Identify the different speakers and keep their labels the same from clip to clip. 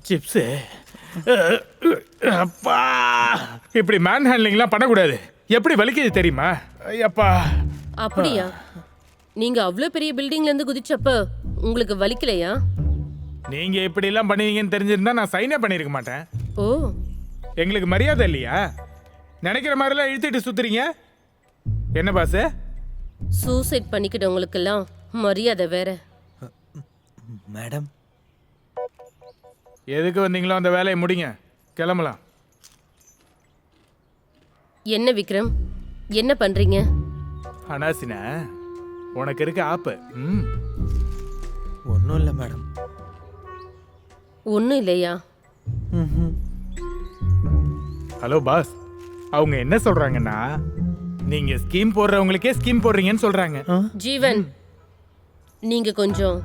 Speaker 1: Chips அப்பா, இப்படி man ஹேண்ட்லிங்லாம் பண்ணக்கூடாது. எப்படி வலிக்குது தெரியுமா? ஐயப்பா.
Speaker 2: அப்படியா? நீங்க அவ்வளோ பெரிய பில்டிங்ல இருந்து குதிச்சப்ப உங்களுக்கு வலிக்கலையா?
Speaker 1: நீங்க இப்படி எல்லாம் பண்ணுவீங்கன்னு தெரிஞ்சிருந்தா நான் சைனே பண்ணிருக்க மாட்டேன்.
Speaker 2: ஓ,
Speaker 1: எங்களுக்கு மரியாதை இல்லையா? நினைக்கிற மாதிரிலாம் இழுத்துட்டு சுத்துறீங்க. என்ன பாஸ்?
Speaker 2: சூசைட் பண்ணிக்கிட்டவங்களுக்கெல்லாம் மரியாதை வேற.
Speaker 3: மேடம்,
Speaker 1: எதுக்கு வந்தீங்களோ அந்த வேலையை முடிங்க, கிளம்பலாம்.
Speaker 2: என்ன விக்ரம், என்ன பண்றீங்க?
Speaker 1: அனாசினா, உனக்கு இருக்க ஆப்பு.
Speaker 3: ஒன்றும் இல்லை மேடம்.
Speaker 2: ஒன்றும் இல்லையா?
Speaker 1: ஹலோ பாஸ், அவங்க என்ன சொல்றாங்கன்னா நீங்க ஸ்கீம் போடுறவங்களுக்கே ஸ்கீம் போடுறீங்கன்னு சொல்றாங்க.
Speaker 2: ஜீவன், நீங்க கொஞ்சம்.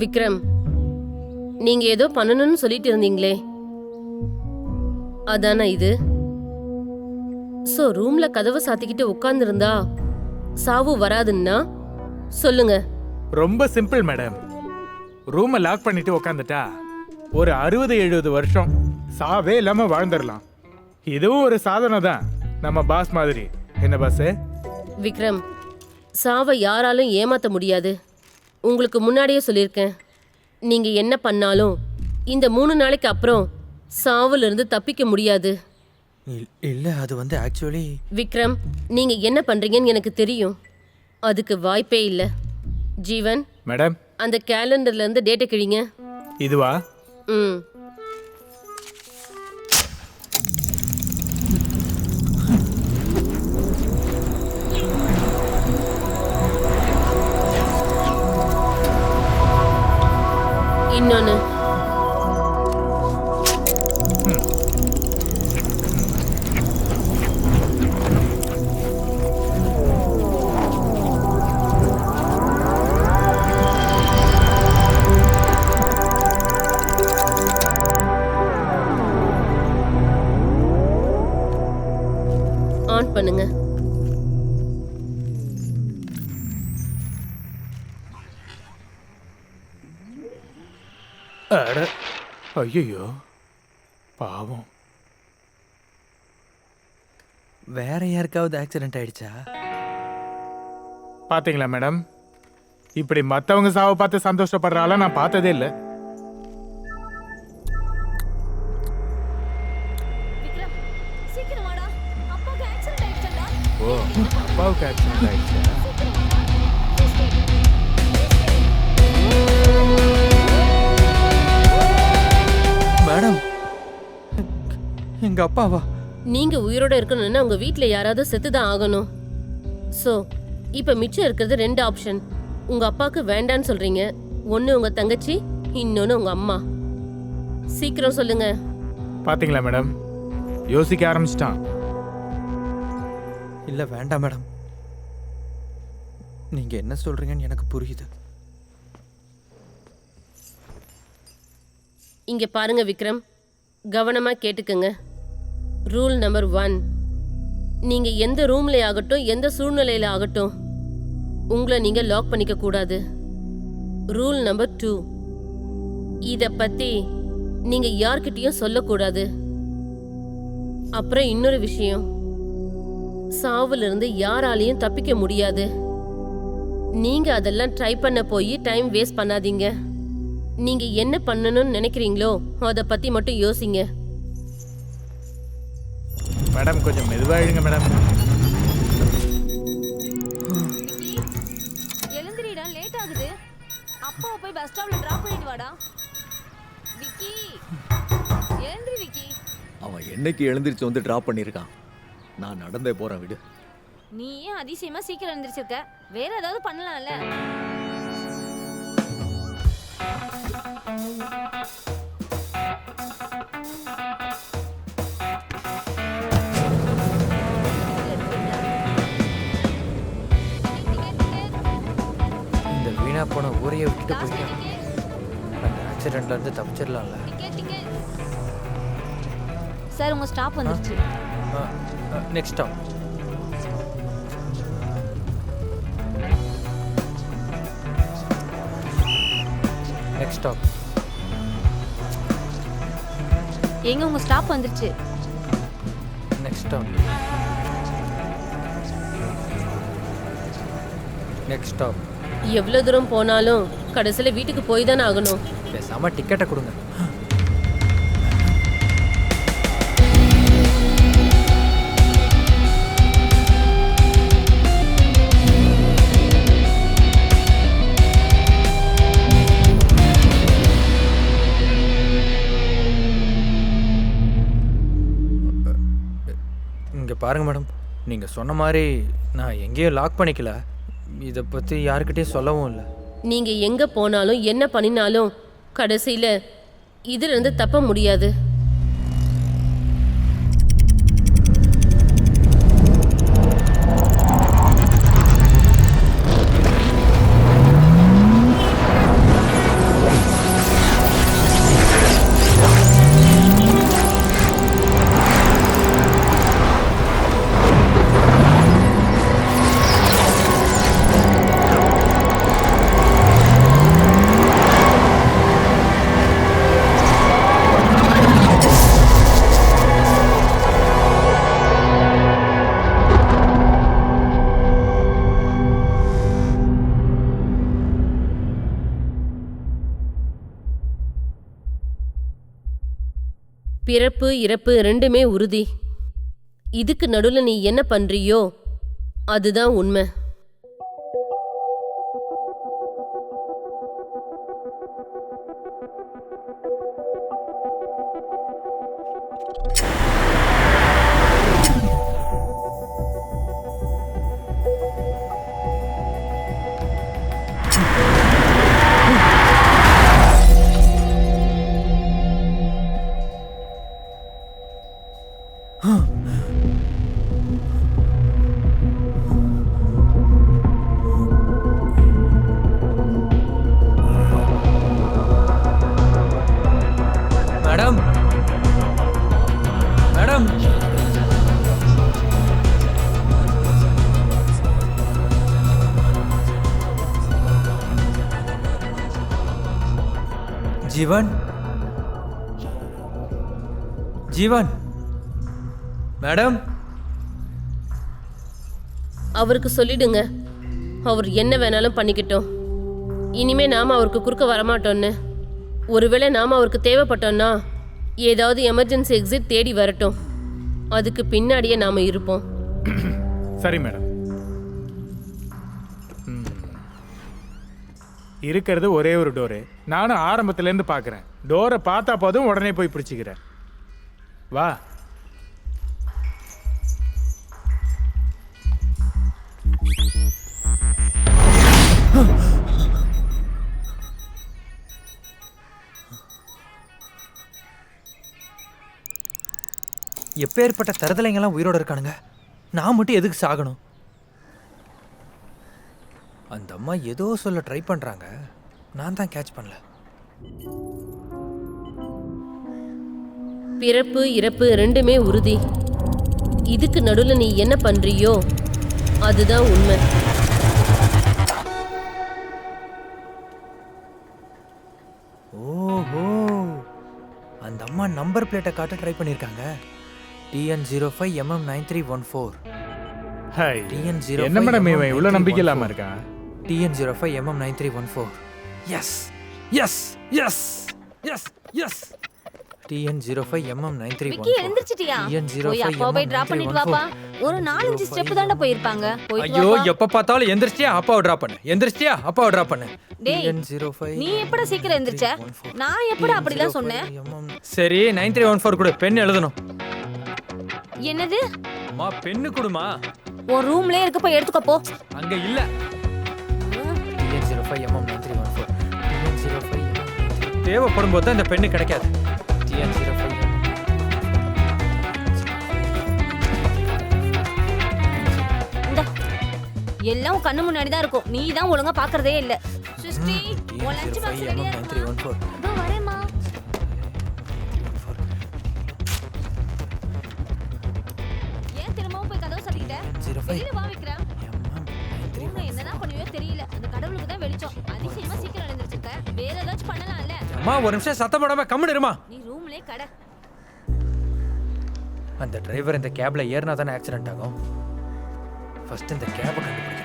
Speaker 2: விக்ரம், நீங்க ஏதோ பண்ணணும்னு சொல்லிட்டு இருந்தீங்களே, அதானா இது? சோ ரூம்ல கதவை சாத்திக்கிட்டு உட்கார்ந்து இருந்தா சாவு வராதுன்னா சொல்லுங்க.
Speaker 1: ரொம்ப சிம்பிள் மேடம். ரூமை லாக் பண்ணிட்டு உக்காந்துட்டா ஒரு 60-70 வருஷம் சாவே இல்லாம வாழ்ந்துடலாம். இதுவும் ஒரு சாதனை தான், நம்ம பாஸ் மாதிரி. என்ன பாஸ்?
Speaker 2: விக்ரம், சாவை யாராலும் ஏமாத்த முடியாது. உங்களுக்கு முன்னாடியே சொல்லியிருக்கேன். நீங்க என்ன பண்ணாலும் இந்த 3 நாளைக்கு அப்புறம் சாவுல இருந்து தப்பிக்க முடியாது.
Speaker 3: இல்லை, அது வந்து ஆக்சுவலி.
Speaker 2: விக்ரம், நீங்க என்ன பண்றீங்கன்னு எனக்கு தெரியும். அதுக்கு வாய்ப்பே இல்லை. ஜீவன்
Speaker 1: மேடம்,
Speaker 2: அந்த கேலண்டர்ல இருந்து டேட்டை கிழிங்க.
Speaker 1: இதுவா?
Speaker 2: ம். இன்னொன்னு. ஆன் பண்ணுங்க.
Speaker 1: அட, ஐயோ பாவம்.
Speaker 3: வேற யாருக்காவது ஆக்சிடென்ட் ஆயிடுச்சா?
Speaker 1: பாத்தீங்களா மேடம், இப்படி மத்தவங்க சாவை பார்த்து சந்தோஷப்படுறால நான் பார்த்ததே இல்லை.
Speaker 4: விக்ரம், சீக்கிரம் வாடா. அப்பாக்கு ஆக்சிடென்ட் ஆயிடுச்சுடா.
Speaker 1: ஓ, அப்பாவுக்கு ஆக்சிடென்ட் ஆயிடுச்சா?
Speaker 3: மேடம், எங்க அப்பாவா?
Speaker 2: நீங்க உயிரோட இருக்கணும்னா உங்க வீட்ல யாராவது செத்துதான் ஆகணும். சோ இப்ப மிச்சம் இருக்கிறது 2 ஆப்ஷன். உங்க அப்பாக்கு வேண்டான்னு சொல்றீங்க. ஒன்னு உங்க தங்கச்சி, இன்னொன்னு உங்க அம்மா. சீக்கிரம் சொல்லுங்க.
Speaker 1: பாத்தீங்களா மேடம், யோசிக்க ஆரம்பிச்சிட்டான்.
Speaker 3: இல்லை வேண்டாம் மேடம், நீங்க என்ன சொல்றீங்கன்னு எனக்கு புரியுது.
Speaker 2: இங்க பாருங்க விக்ரம், கவனமா கேட்டுக்கங்க. ரூல் நம்பர் 1, நீங்க எந்த ரூம்ல ஆகட்டும், எந்த சூழ்நிலையில ஆகட்டும், உங்களை நீங்க லாக் பண்ணிக்க கூடாது. ரூல் நம்பர் 2, இத பத்தி நீங்க யார்கிட்டயும் சொல்லக்கூடாது. அப்புறம் இன்னொரு விஷயம், சாவுல இருந்து யாராலையும் தப்பிக்க முடியாது. நீங்க அதெல்லாம் ட்ரை பண்ண போய் டைம் வேஸ்ட் பண்ணாதீங்க. நீங்க என்ன பண்ணணும்னு நினைக்கிறீங்களோ அதை பத்தி மட்டும் யோசிங்க.
Speaker 1: மேடம் கொஞ்சம் மெதுவாயிடுங்க மேடம்.
Speaker 4: எழுந்திரிடா, லேட் ஆகுது. அப்பாவை போய் பஸ் ஸ்டாப்ல டிராப் பண்ணிட்டு வாடா. விக்கி, எழுந்திரி விக்கி.
Speaker 5: அவன் என்னைக்கு எழுந்திரிச்சு வந்து டிராப் பண்ணியிருக்கான். நான் நடந்தே போறேன், விடு.
Speaker 4: நீ ஏன் அதிசயமா சீக்கிரம் எழுந்திரிச்சிருக்க? வேற ஏதாவது பண்ணலாம்ல.
Speaker 3: இந்த வீணா போன ஊரையே விட்டுட்டு போயிட்டேன். அந்த ஆக்சிடென்ட்ல இருந்து தப்பிச்சிடலாம்ல.
Speaker 4: சார், உங்க ஸ்டாப் வந்துருச்சு.
Speaker 3: Next stop. Next stop.
Speaker 4: எங்க உங்க ஸ்டாப் வந்துருச்சு.
Speaker 3: Next stop. Next stop.
Speaker 2: எவ்வளோ தூரம் போனாலும் கடைசியில் வீட்டுக்கு போய் தானே ஆகணும்.
Speaker 3: பேசாம டிக்கெட்டை கொடுங்க. இங்கே பாருங்கள் மேடம், நீங்கள் சொன்ன மாதிரி நான் எங்கேயும் லாக் பண்ணிக்கல. இதை பற்றி யாருக்கிட்டையும் சொல்லவும் இல்லை.
Speaker 2: நீங்கள் எங்கே போனாலும் என்ன பண்ணினாலும் கடைசியில் இதிலிருந்து தப்ப முடியாது. பிறப்பு இறப்பு ரெண்டுமே உறுதி. இதுக்கு நடுவில் நீ என்ன பண்றியோ அதுதான் உண்மை.
Speaker 3: மேடம், மேடம், ஜீவன், ஜீவன், மேடம்.
Speaker 2: அவருக்கு சொல்லிடுங்க, அவர் என்ன வேணாலும் பண்ணிக்கிட்டோம். இனிமே நாம அவருக்கு குறுக்க வரமாட்டோன்னு. ஒருவேளை நாம அவருக்கு தேவைப்பட்டோம்னா ஏதாவது எமர்ஜென்சி எக்ஸிட் தேடி வரட்டும். அதுக்கு பின்னாடியே நாம இருப்போம்.
Speaker 1: சரி மேடம். இருக்கிறது ஒரே ஒரு டோரு. நானும் ஆரம்பத்துலேருந்து பார்க்குறேன். டோரை பார்த்தா போதும் உடனே போய் பிடிச்சிக்கிறேன். வா.
Speaker 3: எப்பேற்பட்ட தருதலைங்கெல்லாம் உயிரோட இருக்கானுங்க. நான் மட்டும் எதுக்கு சாகணும்? அந்த அம்மா ஏதோ சொல்ல ட்ரை பண்றாங்க, நான் தான் கேட்ச் பண்ணல.
Speaker 2: பிறப்பு இறப்பு ரெண்டுமே உறுதி. இதுக்கு நடுவில் நீ என்ன பண்றியோ அதுதான் உண்மை.
Speaker 3: ஓஹோ, அந்த அம்மா நம்பர் பிளேட்டை காட்ட ட்ரை பண்ணியிருக்காங்க. TN05MM9314.
Speaker 1: ஹாய்.
Speaker 3: TN05
Speaker 1: என்ன மேடம் இவன் இவ்வளோ நம்பிக்கை இல்லாமல் இருக்கான்?
Speaker 3: TN05MM9314. Yes yes yes yes yes. TN05MM9314.
Speaker 4: Vicky எழுந்திருச்சிட்டியா? போய் அப்பா போய் டிராப் பண்ணிட்டு வாப்பா. ஒரு 4-5 ஸ்டெப் தாண்ட போயிருப்பாங்க. போயிட்டு
Speaker 3: ஐயோ,
Speaker 4: வாப்பா.
Speaker 3: எப்ப பார்த்தாலும் எந்திரிச்சியா அப்பாவை டிராப் பண்ணு, எந்திரிச்சியா அப்பாவை டிராப் பண்ணு.
Speaker 4: டேய்,
Speaker 3: TN05.
Speaker 4: நீ எப்படா சீக்கிரம் எந்திரிச்ச? நான் எப்படா அப்படிலாம் சொன்னேன்?
Speaker 3: சரி, 9314 கொடு, பென் எழுதணும்.
Speaker 4: என்னது?
Speaker 3: அம்மா பென்னு கொடுமா.
Speaker 4: உன் ரூம்லயே இருக்க, போய் எடுத்துக்கோ போ.
Speaker 3: அங்க இல்ல. TN05MM9314. TN05. தேவைப்படும் போது தான் இந்த பென்னு கிடைக்காது. TN05.
Speaker 4: இந்தா. எல்லாம் உன் கண்ணு முன்னாடி தான் இருக்கும். நீ தான் ஒழுங்கா பாக்குறதே இல்ல. சிஸ்டி, உன் லஞ்ச் பாக்ஸ் ரெடியா இருக்கா? இதோ வரேம்மா. ஏன் திரும்பவும் போய் கதவு சாத்திக்கிட்ட? வெளியில வா விக்ரம். ரூம்ல என்னதான் பண்ணுவியோ தெரியல. அந்த கடவுளுக்கு தான் வெளிச்சம். அதிசயமா சீக்கிரம் எழுந்திருச்சிருக்க. வேற ஏதாச்சும் பண்ணலாம்ல.
Speaker 3: அம்மா ஒரு நிமிஷம் சத்தம் போடாம கம்முனு இருமா.
Speaker 4: நீ ரூம்லயே கடை.
Speaker 3: அந்த டிரைவர் இந்த கேப்ல ஏறினா தானே ஆக்சிடென்ட் ஆகும். ஃபர்ஸ்ட் இந்த கேபை கண்டுபிடிக்கணும்.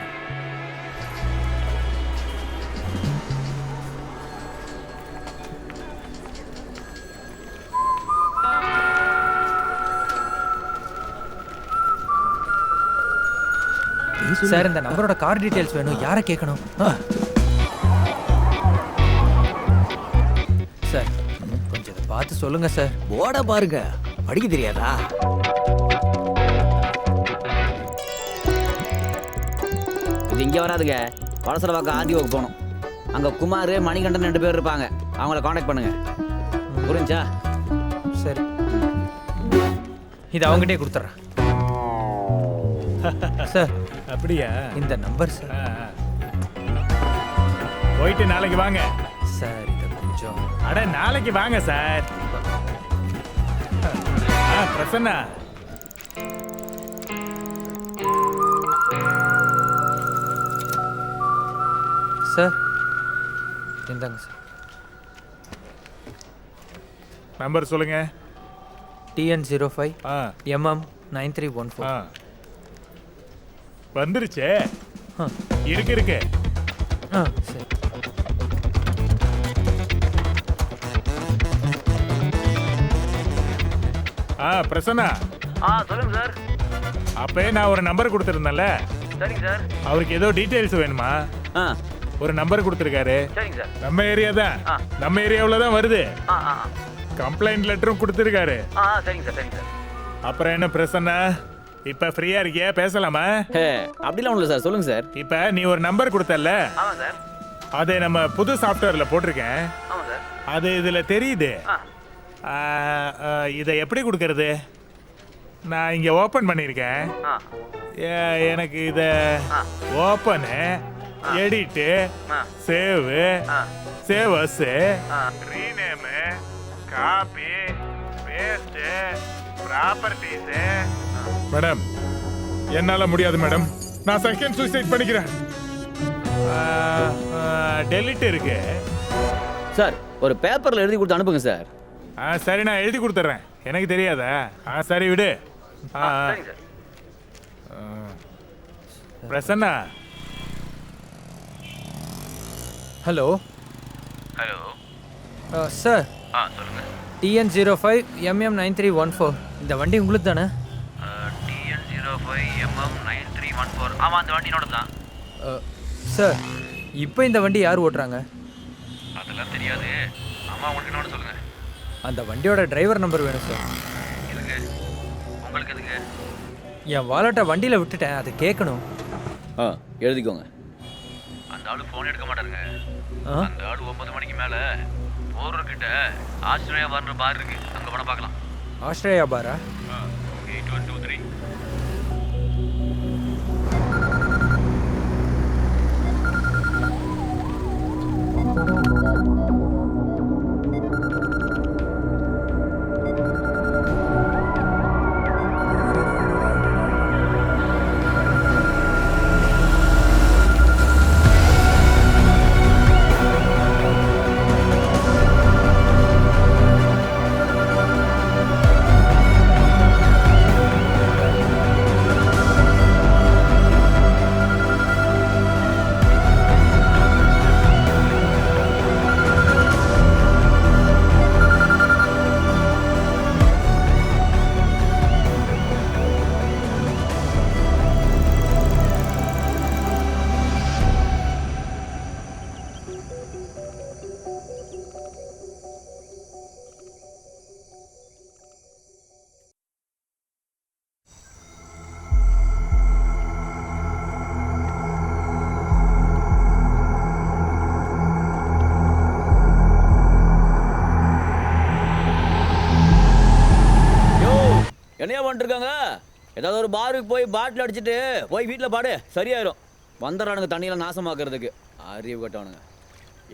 Speaker 3: சார் இந்த நம்பரோட கார் டீடைல்ஸ் வேணும். யாரை கேட்கணும்? சார் கொஞ்சம் இதை பார்த்து சொல்லுங்க சார்.
Speaker 5: போட பாருங்க, படிக்க தெரியாதா?
Speaker 6: இது இங்கே வராதுங்க. வடசர பக்கம் ஆதியோக்கு போகணும். அங்கே குமார் மணிகண்டன் 2 பேர் இருப்பாங்க. அவங்கள காண்டாக்ட் பண்ணுங்க. புரிஞ்சா?
Speaker 3: சரி இது அவங்ககிட்டே கொடுத்துட்றேன். சார்
Speaker 1: அப்படியா?
Speaker 3: இந்த நம்பர் சார்.
Speaker 1: போயிட்டு நாளைக்கு வாங்க
Speaker 3: சார் இதை கொஞ்சம்.
Speaker 1: அட நாளைக்கு வாங்க சார். பிரசன்னா,
Speaker 3: சார் இந்தாங்க சார்.
Speaker 1: நம்பர் சொல்லுங்க.
Speaker 3: TN05
Speaker 1: ஆ
Speaker 3: MM 9314.
Speaker 1: ஆ வந்துருச்சே.
Speaker 3: ஆ
Speaker 1: இருக்கு.
Speaker 3: ஆ சரி.
Speaker 1: பிரசன்னா,
Speaker 6: சொல்லுங்க சார்.
Speaker 1: அப்பயே நான் ஒரு நம்பர் கொடுத்துருந்தேன்ல,
Speaker 6: சரிங்க சார்.
Speaker 1: அவருக்கு ஏதோ டீட்டெயில்ஸ் வேணுமா? ஒரு நம்பர் கொடுத்துருக்காரு.
Speaker 6: சரிங்க சார்.
Speaker 1: நம்ம ஏரியா தான், நம்ம ஏரியாவில் தான் வருது.
Speaker 6: ஆ ஆ
Speaker 1: கம்ப்ளைண்ட் லெட்டரும் கொடுத்துருக்காரு.
Speaker 6: சரிங்க சார். சரிங்க சார்.
Speaker 1: அப்புறம் என்ன பிரசன்னா, இப்ப ஃப்ரீயா இருக்கியா? பேசலாமா?
Speaker 6: அப்படிலாம் ஒன்றும் இல்லை சார். சொல்லுங்க சார்.
Speaker 1: இப்ப நீ ஒரு நம்பர் கொடுத்தல,
Speaker 6: ஆமாம் சார்.
Speaker 1: அதை நம்ம புது சாஃப்ட்வேர்ல போட்டிருக்கேன்.
Speaker 6: ஆமாம் சார்.
Speaker 1: அது இதுல தெரியுது. இதை எப்படி கொடுக்கறது? நான் இங்க ஓபன் பண்ணியிருக்கேன். எனக்கு இத open, edit, save, save as, rename, copy, paste, properties. Madam, என்னால முடியாது மேடம். நான் செகண்ட் சூசைட் பண்ணிக்கிறேன். டெலிட் இருக்கு
Speaker 6: சார். ஒரு பேப்பரில் எழுதி கொடுத்து அனுப்புங்க சார்.
Speaker 1: சரி, நான் எழுதி கொடுத்துட்றேன். எனக்கு தெரியாதா? சரி விடு.
Speaker 6: சரிங்க sir.
Speaker 1: Prasanna.
Speaker 3: Hello
Speaker 6: hello
Speaker 3: sir.
Speaker 6: சொல்லுங்க.
Speaker 3: TN05 MM 9314. இந்த வண்டி உங்களுக்கு தானே?
Speaker 6: TN05 MM 9314. ஆமாம், அந்த வண்டி என்னோட தான்.
Speaker 3: சார் இப்போ இந்த வண்டி யார் ஓட்டுறாங்க?
Speaker 6: அதெல்லாம் தெரியாது. ஆமாம், உங்களுக்கு என்னோட சொல்லுங்க.
Speaker 3: அந்த வண்டியோட டிரைவர் நம்பர் வேணும் சார்.
Speaker 6: எதுக்கு? உங்களுக்கு எதுக்கு?
Speaker 3: என் வாலெட்டை வண்டியில் விட்டுட்டேன், அது கேட்கணும்.
Speaker 6: எழுதிக்கோங்க. அந்த ஆளு ஃபோன் எடுக்க மாட்டாருங்க. அந்த ஆளு 9 மணிக்கு மேலே போர்கிட்ட ஆஸ்திரேலியா வர்ற பார் இருக்கு, அங்கே பணம் பார்க்கலாம்.
Speaker 3: ஆஸ்திரேலியா பாரா?
Speaker 6: 8123. என்னையா பண்ணிருக்காங்க? ஏதாவது ஒரு பாருக்கு போய் பாட்டில் அடிச்சுட்டு போய் வீட்டில் பாடு, சரியாயிரும். வந்துடுறானுங்க தண்ணியெல்லாம் நாசமாக்குறதுக்கு. அறிவு கட்டவனுங்க.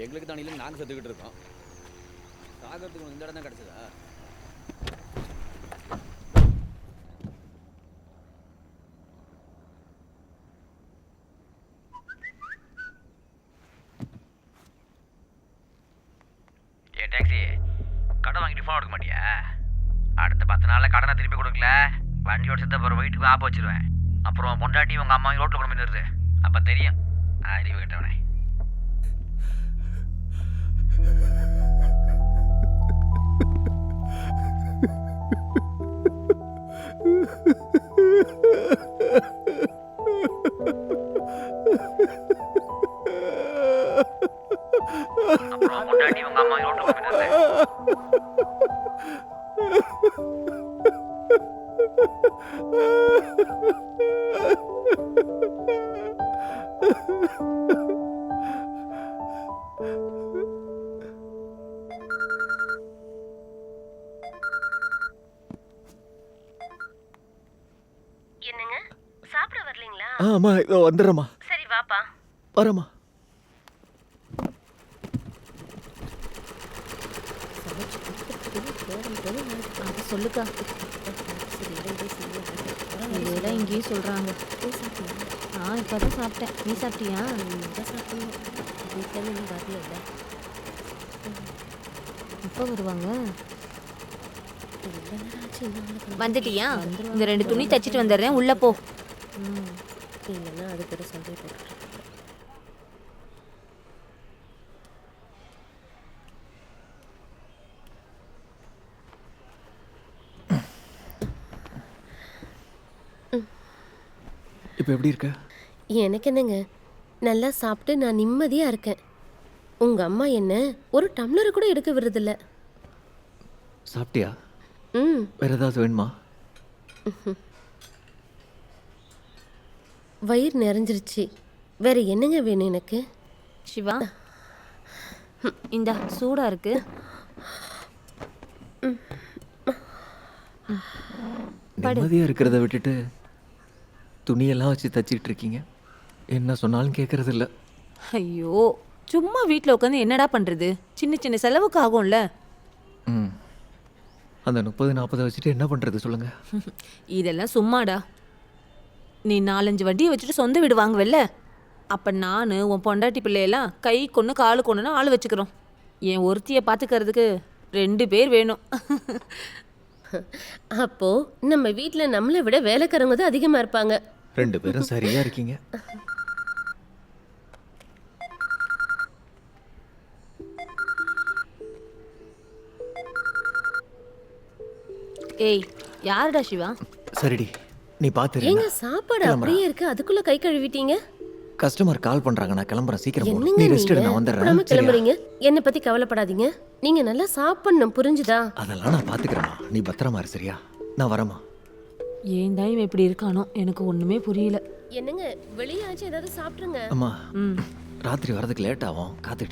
Speaker 6: எங்களுக்கு தண்ணியில் நாங்கள் செத்துக்கிட்டு இருக்கோம். சாகிறதுக்கு இந்த இடம் தான் கிடச்சதா?
Speaker 3: இந்த 10 நாளில் கடனை திருப்பி கொடுக்கல வண்டியோட செத்த போகிற வீட்டுக்கு ஆப்ப வச்சிருவேன். அப்புறம் பொண்டாட்டி உங்கள் அம்மா ரோட்டில் கொண்டு போய் நிறுத்து. அப்போ தெரியும் அறிவு கிட்டவனே. அப்புறம் பொண்டாட்டி உங்கள் அம்மா ரோட்டில் கொண்டு போய் நிறுத்து.
Speaker 2: என்னங்க சாப்பிட வரலீங்களா?
Speaker 5: ஆமா இதோ வந்துடுறேம்மா.
Speaker 2: சரி வாப்பா.
Speaker 5: வரேம்மா.
Speaker 4: அது சொல்லுக்கா. இதெல்லாம் இங்கேயும் சொல்றாங்க. இப்பதான் சாப்பிட்டேன். நீ சாப்பிட்டியா? எப்போ வருவாங்க? வந்துட்டியா? இந்த 2 துணி தச்சிட்டு வந்துடுறேன், உள்ள போ.
Speaker 2: இல்லைன்னா அதுக்கிட்ட சண்டை போட்டு
Speaker 5: இப்போ எப்படி இருக்க?
Speaker 2: எனக்கு என்னங்க, நல்லா சாப்பிட்டு நான் நிம்மதியா இருக்கேன். உங்க அம்மா என்ன ஒரு டம்ளர் கூட எடுக்க விடுறதில்ல.
Speaker 5: சாப்பிட்டியா?
Speaker 2: ம்.
Speaker 5: வேற ஏதாவது வேணுமா?
Speaker 2: வயிறு நிறைஞ்சிருச்சு. வேற என்னங்க வேணும் எனக்கு?
Speaker 4: சிவா, இந்த சூடா இருக்கு.
Speaker 5: நிம்மதியா இருக்கிறத விட்டுட்டு துணியெல்லாம் வச்சு தச்சிட்டு இருக்கீங்க. என்ன சொன்னாலும் கேட்கறது இல்ல.
Speaker 4: ஐயோ, சும்மா வீட்டில் உட்காந்து என்னடா பண்றது? சின்ன சின்ன செலவுக்கு ஆகும்ல.
Speaker 5: ம், அந்த 30-40 வச்சுட்டு என்ன பண்றது சொல்லுங்க.
Speaker 4: இதெல்லாம் சும்மாடா. நீ 4-5 வண்டியை வச்சுட்டு சொந்த வீடு வாங்குவல்ல, அப்போ நான் உன் பொண்டாட்டி பிள்ளையெல்லாம் கை கொன்று காலு கொண்டுன்னு ஆள் வச்சுக்கிறோம். என் ஒருத்தியை பார்த்துக்கிறதுக்கு 2 பேர் வேணும்.
Speaker 2: அப்போ நம்ம வீட்ல நம்மளை விட வேலைக்காரங்க தான் அதிகமா இருப்பாங்க.
Speaker 5: 2 பேரும் சரியா இருக்கீங்க.
Speaker 4: ஏய், யாருடா சிவா?
Speaker 5: சரிடி, நீ பாத்துரு.
Speaker 2: ஏங்க சாப்பாடு அப்படியே இருக்கு, அதுக்குள்ள கை கழுவிட்டீங்க?
Speaker 5: கஸ்டமர் கால் பண்றாங்க, நான் கிளம்புறேன். சீக்கிரம் போ.
Speaker 2: என்னங்க
Speaker 5: நீ ரெஸ்ட் எடு,
Speaker 2: நீங்க
Speaker 5: நான் வந்துடுறேன்.
Speaker 2: எப்படாம
Speaker 5: சரியா?
Speaker 2: கிளம்புறீங்க? என்னை பத்தி கவலைப்படாதீங்க. நீங்க நல்லா சாப்பிடணும், புரிஞ்சுதா?
Speaker 5: அதெல்லாம் நான் பாத்துக்கிறேம்மா. நீ பத்திரமா இரு, சரியா? நான் வரேம்மா.
Speaker 4: ஏன் தான் இவன் இப்படி இருக்கானோ, எனக்கு ஒண்ணுமே புரியல.
Speaker 2: என்னங்க வெளியே ஆச்சு ஏதாவது சாப்பிட்டுருங்க.
Speaker 5: அம்மா, ராத்திரி வரதுக்கு லேட் ஆகும், காத்துட்டு